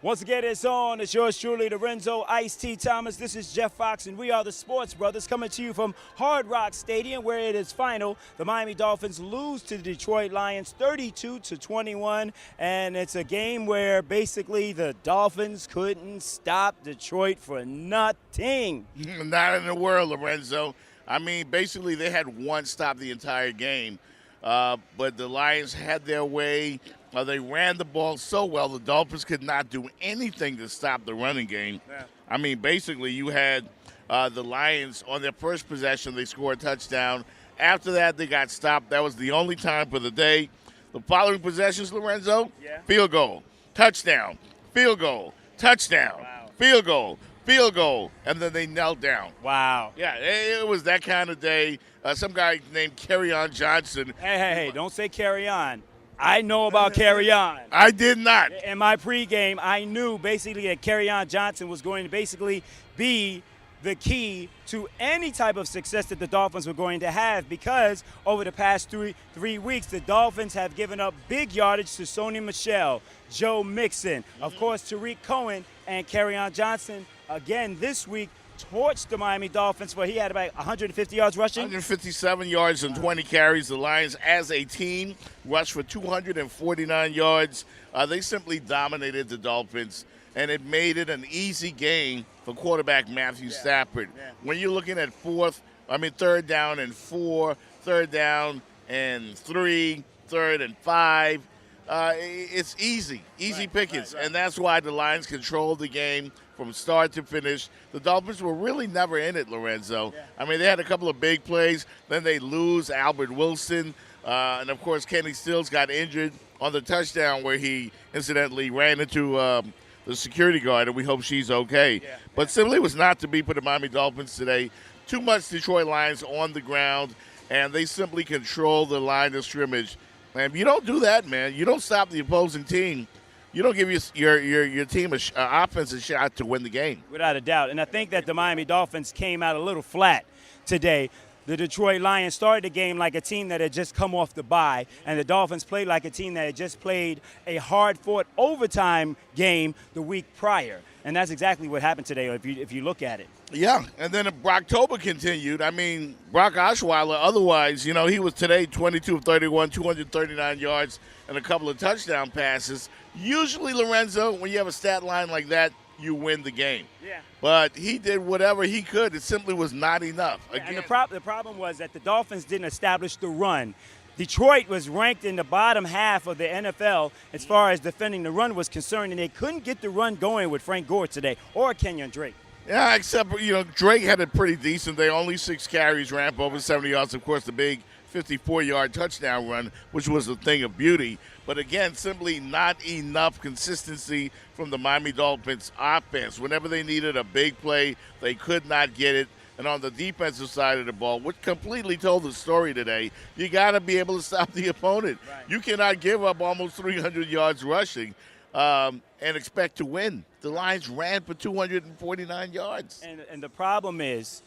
Once again, it's on. It's yours truly, Lorenzo Ice T. Thomas. This is Jeff Fox, and we are the Sports Brothers coming to you from Hard Rock Stadium, where it is final. The Miami Dolphins lose to the Detroit Lions 32-21, and it's a game where basically the Dolphins couldn't stop Detroit for nothing. Not in the world, Lorenzo. I mean, basically they had one stop the entire game, but the Lions had their way. They ran the ball so well, the Dolphins could not do anything to stop the running game. Yeah. I mean, basically, you had the Lions on their first possession, they scored a touchdown. After that, they got stopped. That was the only time for the day. The following possessions, Lorenzo, field goal, touchdown, field goal, touchdown, field goal, and then they knelt down. Wow. Yeah, it was that kind of day. Some guy named Kerryon Johnson. Hey, don't say carry on. I know about Kerryon. I did not. In my pregame, I knew basically that Kerryon Johnson was going to basically be the key to any type of success that the Dolphins were going to have, because over the past three weeks, the Dolphins have given up big yardage to Sony Michel, Joe Mixon, of course, Tariq Cohen, and Kerryon Johnson. Again, this week, torched the Miami Dolphins, where he had about 150 yards rushing. 157 yards and 20 carries. The Lions, as a team, rushed for 249 yards. They simply dominated the Dolphins, and it made it an easy game for quarterback Matthew Stafford. Yeah. When you're looking at third down and 4, third down and 3, third and 5, it's easy pickings, and that's why the Lions controlled the game from start to finish. The Dolphins were really never in it, Lorenzo. Yeah. I mean, they had a couple of big plays, then they lose Albert Wilson, and of course Kenny Stills got injured on the touchdown where he incidentally ran into the security guard, and we hope she's okay. Yeah. But simply was not to be for the Miami Dolphins today. Too much Detroit Lions on the ground, and they simply control the line of scrimmage. And you don't do that, man. You don't stop the opposing team. You don't give your team an offensive shot to win the game. Without a doubt. And I think that the Miami Dolphins came out a little flat today. The Detroit Lions started the game like a team that had just come off the bye, and the Dolphins played like a team that had just played a hard-fought overtime game the week prior. And that's exactly what happened today if you look at it. Yeah, and then Brocktober continued. I mean, Brock Osweiler, otherwise, he was today 22 of 31, 239 yards, and a couple of touchdown passes. Usually, Lorenzo, when you have a stat line like that, you win the game. Yeah. But he did whatever he could. It simply was not enough. Again, and the problem was that the Dolphins didn't establish the run. Detroit was ranked in the bottom half of the NFL as far as defending the run was concerned, and they couldn't get the run going with Frank Gore today or Kenyon Drake. Yeah, except, Drake had a pretty decent day. Only 6 carries, ran for over 70 yards. Of course, the big 54-yard touchdown run, which was a thing of beauty. But again, simply not enough consistency from the Miami Dolphins offense. Whenever they needed a big play, they could not get it. And on the defensive side of the ball, which completely told the story today, you got to be able to stop the opponent. Right. You cannot give up almost 300 yards rushing and expect to win. The Lions ran for 249 yards. And the problem is,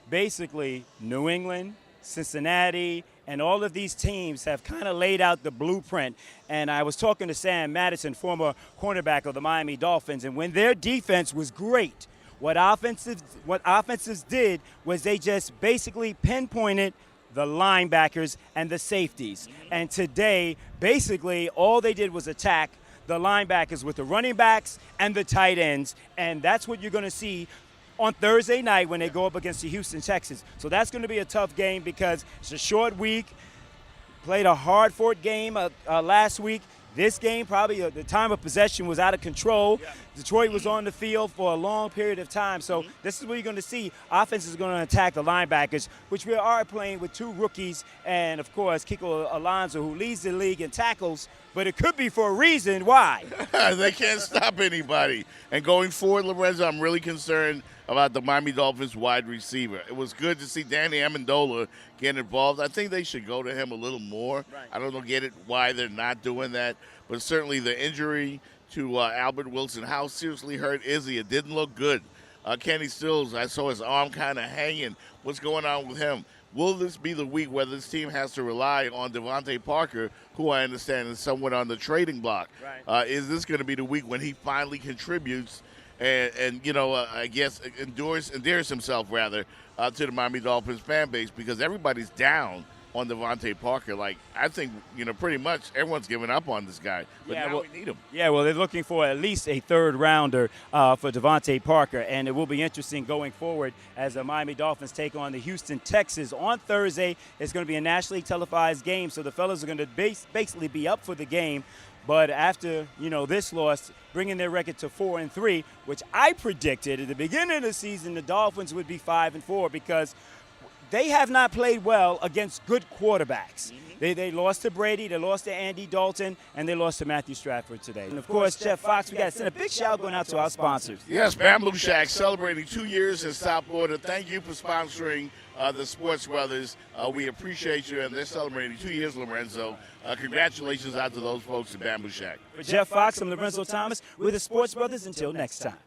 basically, New England, Cincinnati, and all of these teams have kind of laid out the blueprint. And I was talking to Sam Madison, former cornerback of the Miami Dolphins, and when their defense was great, what offenses did was they just basically pinpointed the linebackers and the safeties. And today, basically, all they did was attack the linebackers with the running backs and the tight ends, and that's what you're going to see on Thursday night when they go up against the Houston Texans. So that's going to be a tough game because it's a short week. Played a hard-fought game last week. This game, probably the time of possession was out of control. Yeah. Detroit was on the field for a long period of time. So this is where you're going to see offenses are going to attack the linebackers, which we are playing with 2 rookies and, of course, Kiko Alonso, who leads the league in tackles. But it could be for a reason why. They can't stop anybody. And going forward, Lorenzo, I'm really concerned about the Miami Dolphins wide receiver. It was good to see Danny Amendola get involved. I think they should go to him a little more. Right. I don't know why they're not doing that. But certainly the injury to Albert Wilson, how seriously hurt is he? It didn't look good. Kenny Stills, I saw his arm kind of hanging. What's going on with him? will this be the week where this team has to rely on Devontae Parker, who I understand is somewhat on the trading block? Right. Is this going to be the week when he finally contributes and I guess endears himself, rather, to the Miami Dolphins fan base, because everybody's down on Devontae Parker. Like, I think, pretty much everyone's given up on this guy, but now we need him. Yeah, well, they're looking for at least a third-rounder for Devontae Parker, and it will be interesting going forward as the Miami Dolphins take on the Houston Texans on Thursday. It's going to be a nationally televised game, so the fellas are going to basically be up for the game. But after, this loss, bringing their record to 4-3, which I predicted at the beginning of the season the Dolphins would be 5-4 because they have not played well against good quarterbacks. They lost to Brady, they lost to Andy Dalton, and they lost to Matthew Stafford today. And, of course, Jeff Fox, we got to send a big shout going out to our sponsors. Yes, Bamboo Shack celebrating 2 years in South Florida. Thank you for sponsoring the Sports Brothers. We appreciate you, and they're celebrating 2 years, Lorenzo. Congratulations out to those folks at Bamboo Shack. For Jeff Fox, I'm Lorenzo Thomas with the Sports Brothers. Until next time.